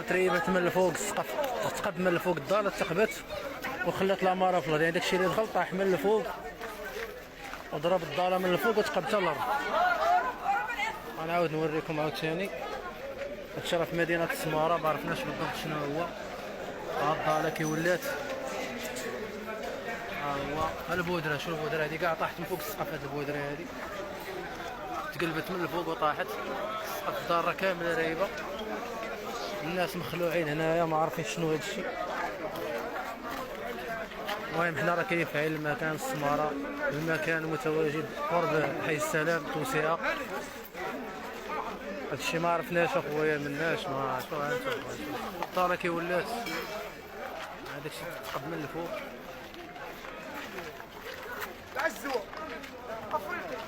تريبت من الفوق السقف، تقب من الفوق الدار تقبت وخلات العماره في الارض، يعني داكشي اللي دخل طاح من الفوق وضرب الدار من الفوق وتقب حتى الارض. غنعاود نوريكم عاوتاني هادشي راه في مدينه السماره، ما عرفناش بالضبط شنو هو. ها الدار كي ولات، ها هو البودره. شو البودره هادي كاع طاحت من فوق السقف، هاد البودره هادي تقلبت من الفوق وطاحت. سقف الدار راه كامله رايبه، الناس مخلوعين هنايا ما عارفين شنو هادشي. المهم حنا راه كاين في عين المكان السماره، المكان متواجد قرب حي السلام توسعه. هادشي ما عرفناش اخويا مناش، ما شنو هانتوما الدار كي ولات هذاك الشيء تقب من الفوق. تعزوا افريقيا